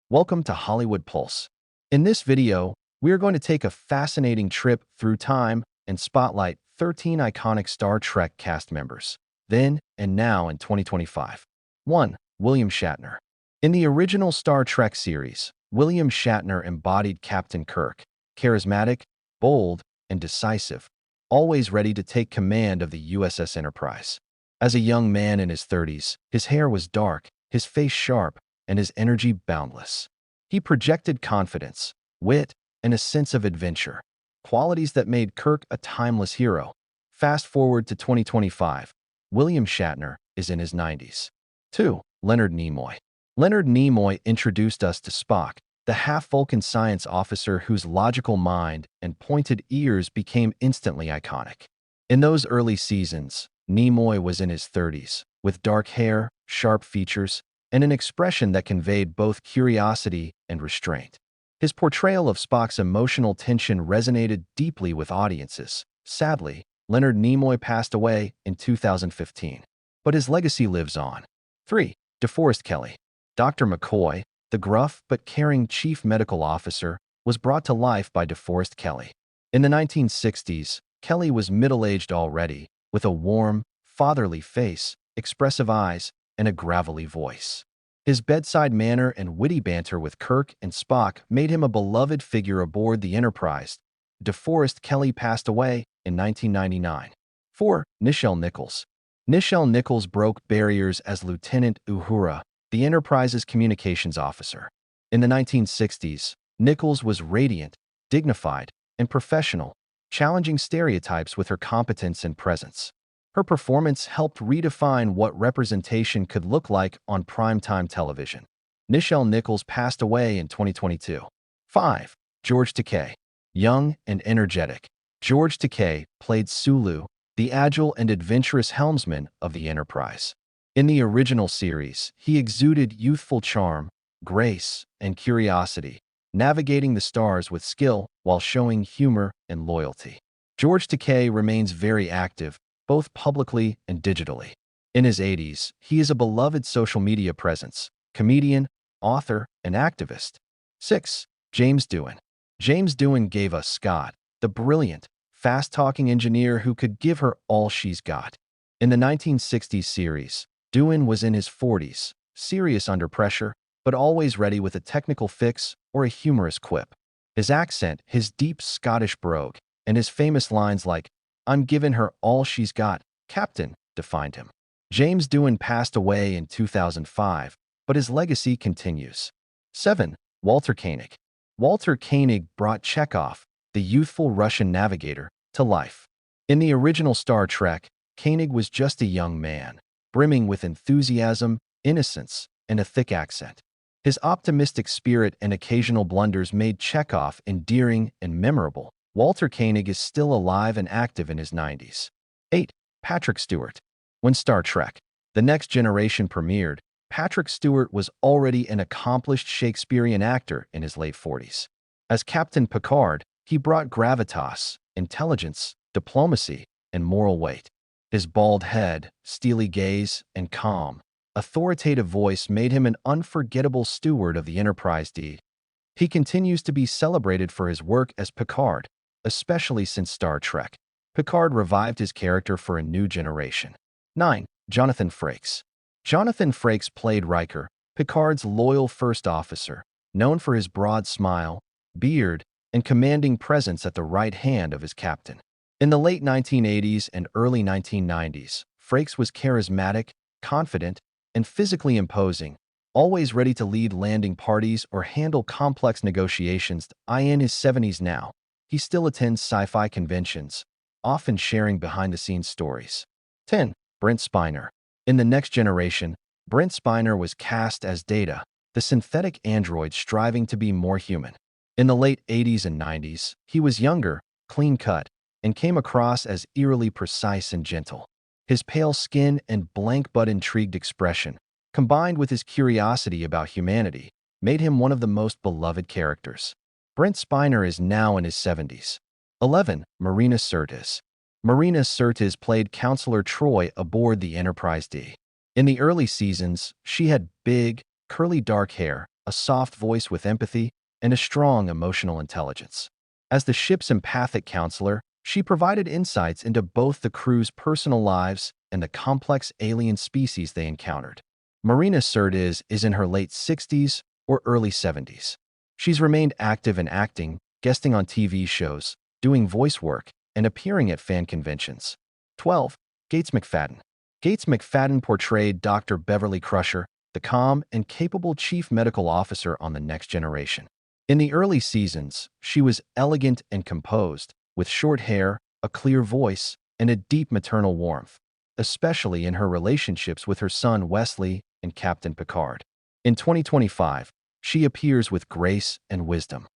Welcome to Hollywood Pulse. In this video, we are going to take a fascinating trip through time and spotlight 13 iconic Star Trek cast members, then and now in 2025. 1. William Shatner. In the original Star Trek series, William Shatner embodied Captain Kirk, charismatic, bold, and decisive, always ready to take command of the USS Enterprise. As a young man in his 30s, his hair was dark, his face sharp, and his energy boundless. He projected confidence, wit, and a sense of adventure, qualities that made Kirk a timeless hero. Fast forward to 2025, William Shatner is in his 90s. 2. Leonard Nimoy. Leonard Nimoy introduced us to Spock, the half-Vulcan science officer whose logical mind and pointed ears became instantly iconic. In those early seasons, Nimoy was in his 30s, with dark hair, sharp features, and an expression that conveyed both curiosity and restraint. His portrayal of Spock's emotional tension resonated deeply with audiences. Sadly, Leonard Nimoy passed away in 2015, but his legacy lives on. 3. DeForest Kelley. Dr. McCoy, the gruff but caring chief medical officer, was brought to life by DeForest Kelley. In the 1960s, Kelley was middle-aged already, with a warm, fatherly face, expressive eyes, and a gravelly voice. His bedside manner and witty banter with Kirk and Spock made him a beloved figure aboard the Enterprise. DeForest Kelley passed away in 1999. 4. Nichelle Nichols. Nichelle Nichols broke barriers as Lieutenant Uhura, the Enterprise's communications officer. In the 1960s, Nichols was radiant, dignified, and professional, challenging stereotypes with her competence and presence. Her performance helped redefine what representation could look like on primetime television. Nichelle Nichols passed away in 2022. 5. George Takei. Young and energetic, George Takei played Sulu, the agile and adventurous helmsman of the Enterprise. In the original series, he exuded youthful charm, grace, and curiosity, navigating the stars with skill while showing humor and loyalty. George Takei remains very active, both publicly and digitally. In his 80s, he is a beloved social media presence, comedian, author, and activist. 6. James Doohan. James Doohan gave us Scott, the brilliant, fast-talking engineer who could give her all she's got. In the 1960s series, Doohan was in his 40s, serious under pressure, but always ready with a technical fix or a humorous quip. His accent, his deep Scottish brogue, and his famous lines like, "I'm giving her all she's got, Captain," defined him. James Doohan passed away in 2005, but his legacy continues. 7. Walter Koenig. Walter Koenig brought Chekov, the youthful Russian navigator, to life. In the original Star Trek, Koenig was just a young man, brimming with enthusiasm, innocence, and a thick accent. His optimistic spirit and occasional blunders made Chekov endearing and memorable. Walter Koenig is still alive and active in his 90s. 8. Patrick Stewart. When Star Trek: The Next Generation premiered, Patrick Stewart was already an accomplished Shakespearean actor in his late 40s. As Captain Picard, he brought gravitas, intelligence, diplomacy, and moral weight. His bald head, steely gaze, and calm, authoritative voice made him an unforgettable steward of the Enterprise D. He continues to be celebrated for his work as Picard, especially since Star Trek. Picard revived his character for a new generation. 9. Jonathan Frakes. Jonathan Frakes played Riker, Picard's loyal first officer, known for his broad smile, beard, and commanding presence at the right hand of his captain. In the late 1980s and early 1990s, Frakes was charismatic, confident, and physically imposing, always ready to lead landing parties or handle complex negotiations. In his 70s now, he still attends sci-fi conventions, often sharing behind-the-scenes stories. 10. Brent Spiner. In The Next Generation, Brent Spiner was cast as Data, the synthetic android striving to be more human. In the late 80s and 90s, he was younger, clean-cut, and came across as eerily precise and gentle. His pale skin and blank but intrigued expression, combined with his curiosity about humanity, made him one of the most beloved characters. Brent Spiner is now in his 70s. 11. Marina Sirtis. Marina Sirtis played Counselor Troi aboard the Enterprise D. In the early seasons, she had big, curly dark hair, a soft voice with empathy, and a strong emotional intelligence. As the ship's empathic counselor, she provided insights into both the crew's personal lives and the complex alien species they encountered. Marina Sirtis is in her late 60s or early 70s. She's remained active in acting, guesting on TV shows, doing voice work, and appearing at fan conventions. 12. Gates McFadden. Gates McFadden portrayed Dr. Beverly Crusher, the calm and capable chief medical officer on The Next Generation. In the early seasons, she was elegant and composed, with short hair, a clear voice, and a deep maternal warmth, especially in her relationships with her son Wesley and Captain Picard. In 2025, she appears with grace and wisdom.